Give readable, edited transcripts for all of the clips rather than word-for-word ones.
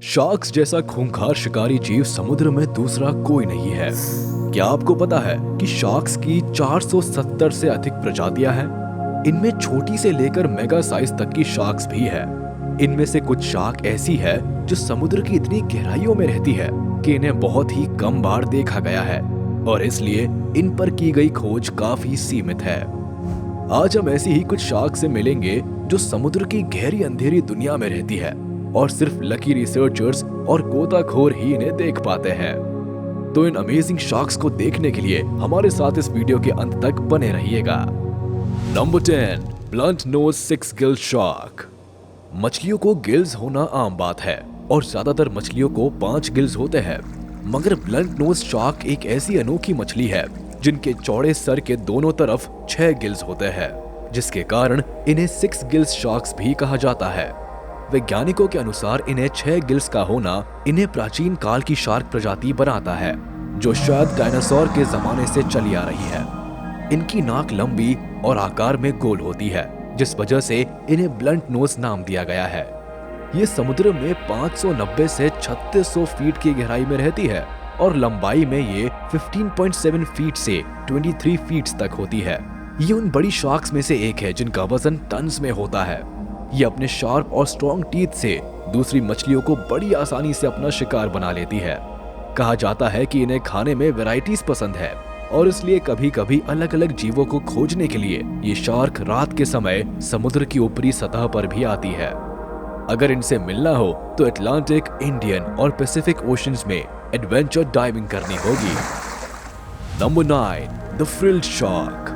Sharks जैसा खूंखार शिकारी जीव समुद्र में दूसरा कोई नहीं है। क्या आपको पता है कि शार्क्स की 470 से अधिक प्रजातियां हैं? इनमें छोटी से लेकर मेगा साइज तक की शार्क्स भी है। इनमें से कुछ शार्क ऐसी है जो समुद्र की इतनी गहराइयों में रहती है कि इन्हें बहुत ही कम बार देखा गया है और इसलिए इन पर की गई खोज काफी सीमित है। आज हम ऐसी ही कुछ शार्क से मिलेंगे जो समुद्र की गहरी अंधेरी दुनिया में रहती है और सिर्फ लकी रिसर्चर्स और गोताखोर ही इन्हें देख पाते हैं। तो इन अमेजिंग शार्क्स को देखने के लिए हमारे साथ इस वीडियो के अंत तक बने रहिएगा। Number 10, blunt nose 6 gill shark. मछलियों को गिल्स होना आम बात है और ज्यादातर मछलियों को 5 गिल्स होते हैं, मगर ब्लंट नोज शार्क एक ऐसी अनोखी मछली है जिनके चौड़े सर के दोनों तरफ 6 गिल्स होते हैं, जिसके कारण इन्हें 6 गिल्स शार्क्स भी कहा जाता है। वैज्ञानिकों के अनुसार इन्हें 6 गिल्स का होना इन्हें प्राचीन काल की शार्क प्रजाति बनाता है, जो शायद डायनासोर के जमाने से चली आ रही है। इनकी नाक लंबी और आकार में गोल होती है, जिस वजह से इन्हें ब्लंट नोज नाम दिया गया है। ये समुद्र में 590 से 3600 फीट की गहराई में रहती है और लंबाई में ये 15.7 फीट से 23 फीट तक होती है। ये उन बड़ी शार्क्स में से एक है जिनका वजन टन्स में होता है। ये अपने शार्प और स्ट्रॉन्ग टीथ से दूसरी मछलियों को बड़ी आसानी से अपना शिकार बना लेती है। कहा जाता है कि इन्हें खाने में वैरायटीज पसंद है और इसलिए कभी कभी अलग अलग जीवों को खोजने के लिए ये शार्क रात के समय समुद्र की ऊपरी सतह पर भी आती है। अगर इनसे मिलना हो तो अटलांटिक, इंडियन और पैसिफिक ओशंस में एडवेंचर डाइविंग करनी होगी। Number 9, the frilled shark.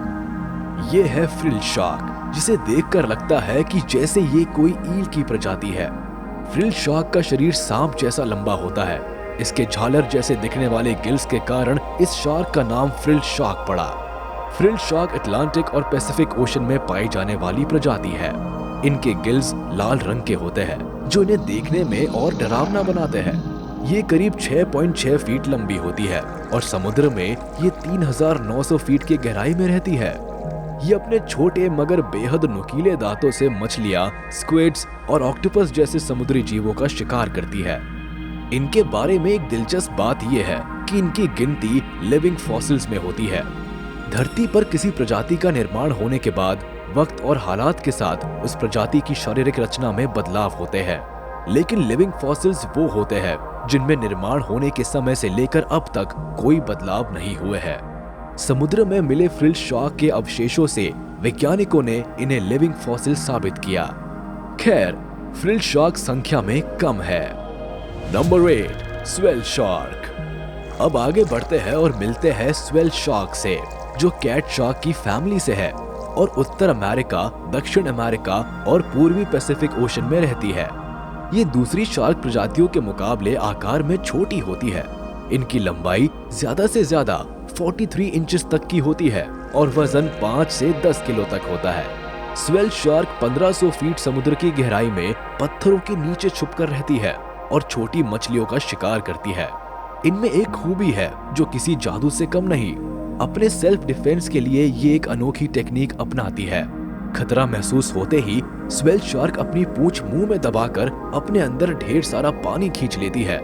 ये है फ्रिल्ड शार्क, जिसे देखकर लगता है कि जैसे ये कोई ईल की प्रजाति है। फ्रिल्ड शार्क का शरीर सांप जैसा लंबा होता है। इसके झालर जैसे दिखने वाले गिल्स के कारण इस शार्क का नाम फ्रिल्ड शार्क पड़ा। फ्रिल्ड शार्क अटलांटिक और पैसिफिक ओशन में पाई जाने वाली प्रजाति है। इनके गिल्स लाल रंग के होते हैं, जो इन्हें देखने में और डरावना बनाते हैं। ये करीब 6.6 फीट लंबी होती है और समुद्र में ये 3900 फीट की गहराई में रहती है। ये अपने छोटे मगर बेहद नुकीले दांतों से मछलियां, स्क्विड्स और ऑक्टोपस जैसे समुद्री जीवों का शिकार करती है। इनके बारे में एक दिलचस्प बात यह है कि इनकी गिनती लिविंग फॉसिल्स में होती है। धरती पर किसी प्रजाति का निर्माण होने के बाद वक्त और हालात के साथ उस प्रजाति की शारीरिक रचना में बदलाव होते हैं, लेकिन लिविंग फॉसिल्स वो होते हैं जिनमें निर्माण होने के समय से लेकर अब तक कोई बदलाव नहीं हुए हैं। समुद्र में मिले फ्रिल्ड शार्क के अवशेषों से वैज्ञानिकों ने इन्हें लिविंग फॉसिल साबित किया। खैर, फ्रिल्ड शार्क संख्या में कम है। Number 8, swell shark. अब आगे बढ़ते हैं और मिलते हैं स्वेल शार्क से, जो कैट शार्क की फैमिली से है और उत्तर अमेरिका, दक्षिण अमेरिका और पूर्वी पैसिफिक ओशन में रहती है। ये दूसरी शार्क प्रजातियों के मुकाबले आकार में छोटी होती है। इनकी लंबाई ज्यादा से ज्यादा 43 इंचेस तक की होती है और वजन 5 से 10 किलो तक होता है। स्वेल शार्क 1500 फीट समुद्र की गहराई में पत्थरों के नीचे छुपकर रहती है और छोटी मछलियों का शिकार करती है। इनमें एक खूबी है जो किसी जादू से कम नहीं। अपने सेल्फ डिफेंस के लिए ये एक अनोखी टेक्निक अपनाती है। खतरा महसूस होते ही स्वेल शार्क अपनी पूंछ मुंह में दबाकर अपने अंदर ढेर सारा पानी खींच लेती है।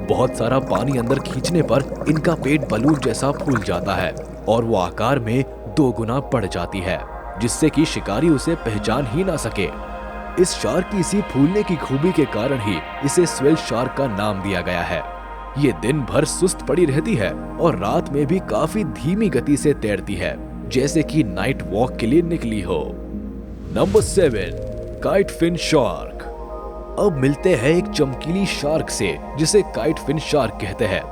बहुत सारा पानी अंदर खींचने पर इनका पेट बलून जैसा फूल जाता है और वो आकार में 2 गुना बढ़ जाती है, जिससे कि शिकारी उसे पहचान ही ना सके। इस शार्क की इसी फूलने की खूबी के कारण ही इसे स्वेल शार्क का नाम दिया गया है। ये दिन भर सुस्त पड़ी रहती है और रात में भी काफी धीमी गति से तैरती है, जैसे कि नाइट वॉक के लिए निकली हो। Number 7, kite fin shark. अब मिलते हैं एक चमकीली शार्क से जिसे काइट फिन शार्क कहते हैं।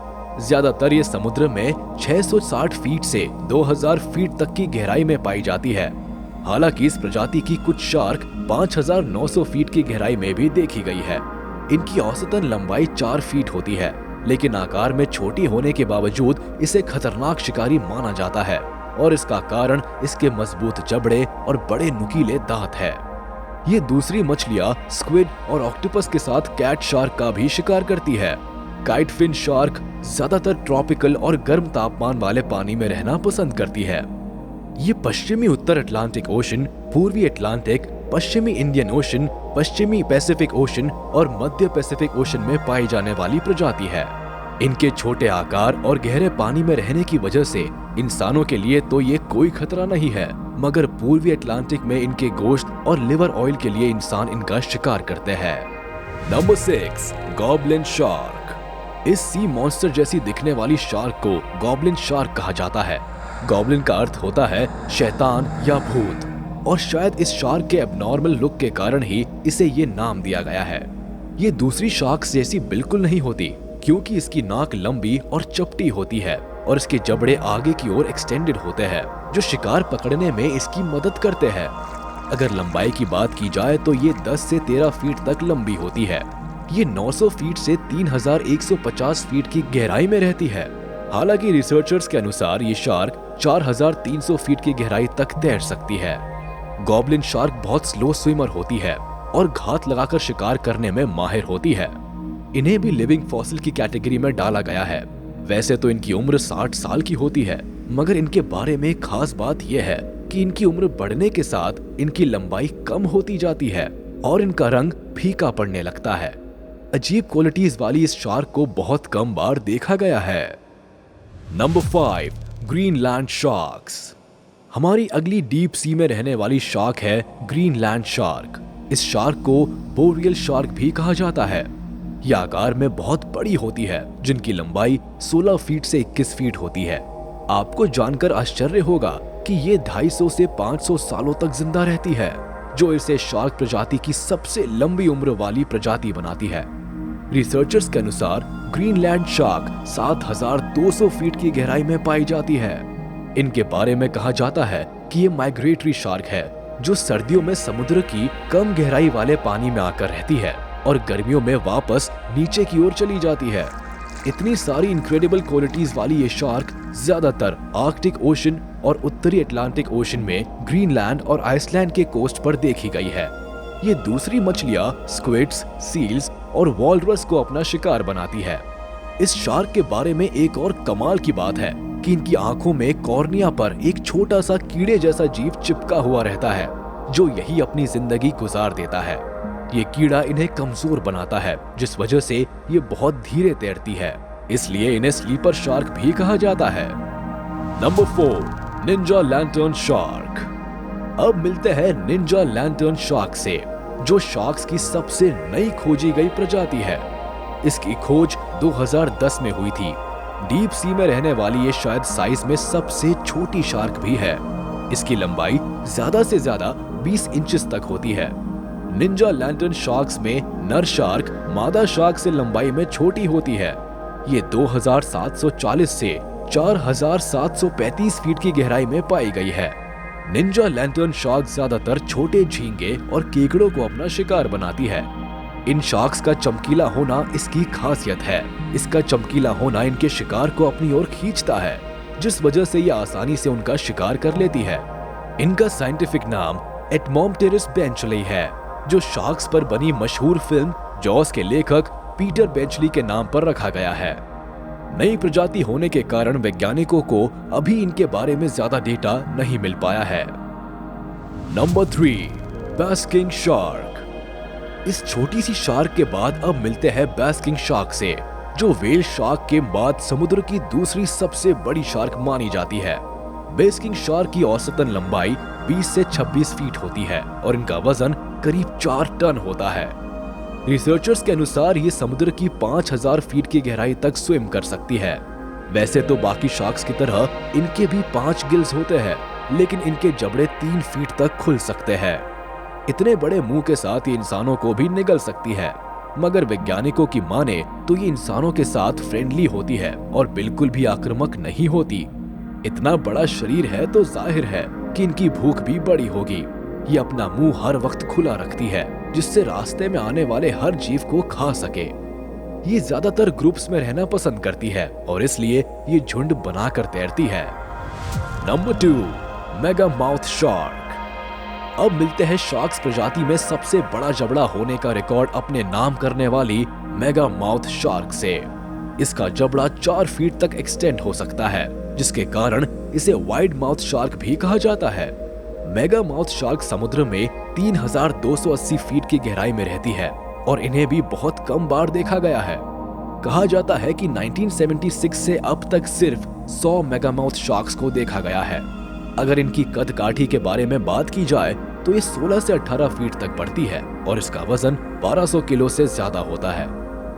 ज्यादातर ये समुद्र में 660 फीट से 2000 फीट तक की गहराई में पाई जाती है। हालांकि इस प्रजाति की कुछ शार्क 5900 फीट की गहराई में भी देखी गई है। इनकी औसतन लंबाई 4 फीट होती है, लेकिन आकार में छोटी होने के बावजूद इसे खतरनाक शिकारी माना जाता है और इसका कारण इसके मजबूत जबड़े और बड़े नुकीले दांत है। ये दूसरी मछलियां, स्क्विड और ऑक्टोपस के साथ कैट शार्क का भी शिकार करती है। काइट फिन शार्क ज्यादातर ट्रॉपिकल और गर्म तापमान वाले पानी में रहना पसंद करती है। ये पश्चिमी उत्तर अटलांटिक ओशन, पूर्वी अटलांटिक पश्चिमी इंडियन ओशन, पश्चिमी पैसिफिक ओशन और मध्य पैसिफिक ओशन में पाई जाने वाली प्रजाति है। इनके छोटे आकार और गहरे पानी में रहने की वजह से इंसानों के लिए तो ये कोई खतरा नहीं है, मगर पूर्वी अटलांटिक में इनके गोश्त और लिवर ऑयल के लिए इंसान इनका शिकार करते हैं। Number 6, goblin shark. इस सी मॉन्स्टर जैसी दिखने वाली शार्क को गॉब्लिन शार्क कहा जाता है। गॉब्लिन का अर्थ होता है शैतान या भूत, और शायद इस शार्क के एबनॉर्मल लुक के कारण ही इसे ये नाम दिया गया है। ये दूसरी शार्क्स जैसी बिल्कुल नहीं होती, क्योंकि इसकी नाक लंबी और चपटी होती है और इसके जबड़े आगे की ओर एक्सटेंडेड होते हैं, जो शिकार पकड़ने में इसकी मदद करते हैं। अगर लंबाई की बात की जाए तो ये 10 से 13 फीट तक लंबी होती है। ये 900 फीट से 3150 फीट की गहराई में रहती है। हालांकि रिसर्चर्स के अनुसार ये शार्क 4300 फीट की गहराई तक तैर सकती है। गॉब्लिन शार्क बहुत स्लो स्विमर होती है और घात लगाकर शिकार करने में माहिर होती है। इन्हें भी लिविंग फॉसिल की कैटेगरी में डाला गया है। वैसे तो इनकी उम्र 60 साल की होती है, मगर इनके बारे में खास बात यह है कि इनकी उम्र बढ़ने के साथ इनकी लंबाई कम होती जाती है और इनका रंग फीका पड़ने लगता है। अजीब क्वालिटीज वाली इस शार्क को बहुत कम बार देखा गया है। Number 5, Greenland sharks. हमारी अगली डीप सी में रहने वाली शार्क है ग्रीनलैंड शार्क। इस शार्क को बोरियल शार्क भी कहा जाता है। यह आकार में बहुत बड़ी होती है, जिनकी लंबाई 16 फीट से 21 फीट होती है। आपको जानकर आश्चर्य होगा कि ये 250 से 500 सालों तक जिंदा रहती है, जो इसे शार्क प्रजाति की सबसे लंबी उम्र वाली प्रजाति बनाती है। रिसर्चर्स के अनुसार ग्रीनलैंड शार्क 7200 फीट की गहराई में पाई जाती है। इनके बारे में कहा जाता है कि ये माइग्रेटरी शार्क है, जो सर्दियों में समुद्र की कम गहराई वाले पानी में आकर रहती है और गर्मियों में वापस नीचे की ओर चली जाती है। इतनी सारी इनक्रेडिबल क्वालिटीज वाली ये शार्क ज्यादातर आर्कटिक ओशन और उत्तरी अटलांटिक ओशन में ग्रीनलैंड और आइसलैंड के कोस्ट पर देखी गई है। ये दूसरी मछलियां, स्क्विड्स, सील्स और वॉलरस को अपना शिकार बनाती है। इस शार्क के बारे में एक और कमाल की बात है कि इनकी आंखों में कॉर्निया पर एक छोटा सा कीड़े जैसा जीव चिपका हुआ रहता है, जो यही अपनी जिंदगी गुजार देता है। ये कीड़ा इन्हें कमजोर बनाता है, जिस वजह से ये बहुत धीरे तैरती है, इसलिए इन्हें स्लीपर शार्क भी कहा जाता है। Number 4, Ninja lantern shark. अब मिलते हैं निंजा लैंटर्न शार्क से, जो शार्क्स की सबसे नई खोजी गई प्रजाति है। इसकी खोज 2010 में हुई थी। डीप सी में रहने वाली ये शायद साइज में सबसे छोटी शार्क भी है। इसकी लंबाई ज्यादा से ज्यादा 20 इंचेस तक होती है। निंजा लैंटर्न शार्क्स में नर शार्क मादा शार्क से लंबाई में छोटी होती है। ये 2740 से 4735 फीट की गहराई में पाई गई है। निंजा लैंटर्न शार्क ज्यादातर छोटे झींगे और केकड़ों को अपना शिकार बनाती है। इन शार्क्स का चमकीला होना इसकी खासियत है। इसका चमकीला होना इनके शिकार को अपनी ओर खींचता है, जिस वजह से ये आसानी से उनका शिकार कर लेती है। इनका साइंटिफिक नाम एटमॉम्प्टेरिस बेंचली है, जो शार्क्स पर बनी मशहूर फिल्म जॉस के लेखक पीटर बेंचली के नाम पर रखा गया है। नई प्रजाति होने के कारण वैज्ञानिकों को अभी इनके बारे में ज्यादा डेटा नहीं मिल पाया है। Number 3, basking shark. इस छोटी सी शार्क के बाद अब मिलते हैं बास्किंग शार्क से, जो व्हेल शार्क के बाद समुद्र की दूसरी सबसे बड़ी शार्क मानी जाती है। बास्किंग शार्क की औसतन लंबाई 20 से 26 फीट होती है और इनका वजन करीब 4 टन होता है। रिसर्चर्स के अनुसार ये समुद्र की 5000 फीट की गहराई तक स्विम कर सकती है। वैसे तो बाकी शार्क्स की तरह इनके भी 5 गिल्स होते हैं, लेकिन इनके जबड़े 3 फीट तक खुल सकते हैं। इतने बड़े मुंह के साथ ये इंसानों को भी निगल सकती है, मगर वैज्ञानिकों की माने तो ये इंसानों के साथ फ्रेंडली होती है और बिल्कुल भी आक्रामक नहीं होती। इतना बड़ा शरीर है तो जाहिर है कि इनकी भूख भी बड़ी होगी। ये अपना मुंह हर वक्त खुला रखती है, जिससे रास्ते में आने वाले हर जीव को खा सके। ये ज्यादातर ग्रुप्स में रहना पसंद करती है और इसलिए ये झुंड बनाकर तैरती है। Number 2, mega mouth shark. अब मिलते हैं शार्क्स प्रजाति में सबसे बड़ा जबड़ा होने का रिकॉर्ड अपने नाम करने वाली मेगा माउथ शार्क से। इसका जबड़ा 4 फीट तक एक्सटेंड हो सकता है, जिसके कारण इसे वाइड माउथ शार्क भी कहा जाता है। मेगा माउथ शार्क समुद्र में 3280 फीट की गहराई में रहती है और इन्हें भी बहुत कम बार देखा गया है। कहा जाता है कि 1976 से अब तक सिर्फ 100 मेगामाउथ शार्क्स को देखा गया है। अगर इनकी कद काठी के बारे में बात की जाए तो ये 16 से 18 फीट तक बढ़ती है और इसका वजन 1200 किलो से ज्यादा होता है।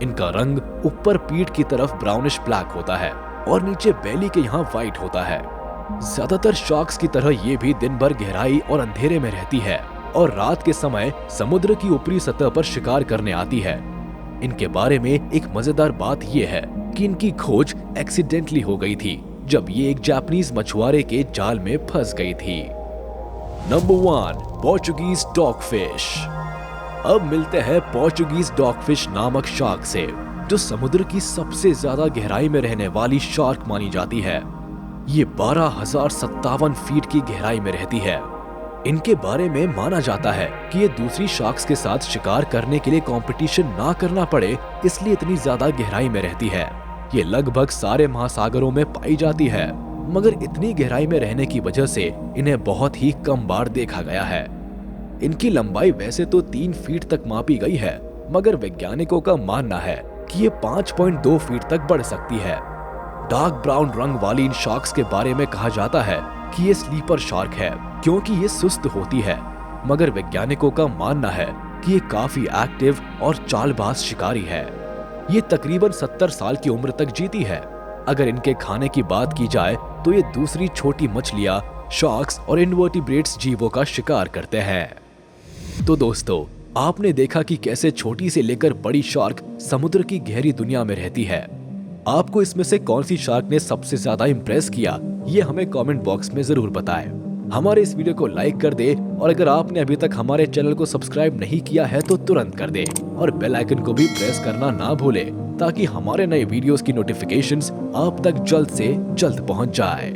इनका रंग ऊपर पीठ की तरफ ब्राउनिश ब्लैक होता है और नीचे बेली के यहाँ व्हाइट होता है। ज्यादातर शार्क्स की तरह ये भी दिन भर गहराई और अंधेरे में रहती है और रात के समय समुद्र की ऊपरी सतह पर शिकार करने आती है। इनके बारे में एक मजेदार बात यह है कि इनकी खोज एक्सीडेंटली हो गई थी जब ये एक जापानीज मछुआरे के जाल में फंस गई थी। Number 1, Portuguese dogfish. अब मिलते हैं पोर्चुगीज डॉगफिश नामक शार्क से, जो समुद्र की सबसे ज्यादा गहराई में रहने वाली शार्क मानी जाती है। ये 12,057 फीट की गहराई में रहती है। इनके बारे में माना जाता है कि ये दूसरी शार्क्स के साथ शिकार करने के लिए कंपटीशन ना करना पड़े, इसलिए इतनी ज्यादा गहराई में रहती है। ये लगभग सारे महासागरों में पाई जाती है, मगर इतनी गहराई में रहने की वजह से इन्हें बहुत ही कम बार देखा गया है। इनकी लंबाई वैसे तो 3 फीट तक मापी गई है, मगर वैज्ञानिकों का मानना है कि ये 5.2 फीट तक बढ़ सकती है। डार्क ब्राउन रंग वाली इन शार्क्स के बारे में कहा जाता है कि ये स्लीपर शार्क है क्योंकि ये सुस्त होती है, मगर वैज्ञानिकों का मानना है कि ये काफी एक्टिव और चालबाज शिकारी है। ये तकरीबन 70 साल की उम्र तक जीती है। अगर इनके खाने की बात की जाए तो ये दूसरी छोटी मछलियां, शार्क्स और इनवर्टिब्रेट्स जीवों का शिकार करते हैं। तो दोस्तों, आपने देखा कि कैसे छोटी से लेकर बड़ी शार्क समुद्र की गहरी दुनिया में रहती है। आपको इसमें से कौन सी शार्क ने सबसे ज्यादा इम्प्रेस किया, ये हमें कमेंट बॉक्स में जरूर बताएं। हमारे इस वीडियो को लाइक कर दे और अगर आपने अभी तक हमारे चैनल को सब्सक्राइब नहीं किया है तो तुरंत कर दे और बेल आइकन को भी प्रेस करना ना भूले ताकि हमारे नए वीडियोस की नोटिफिकेशंस आप तक जल्द से जल्द पहुंच जाए।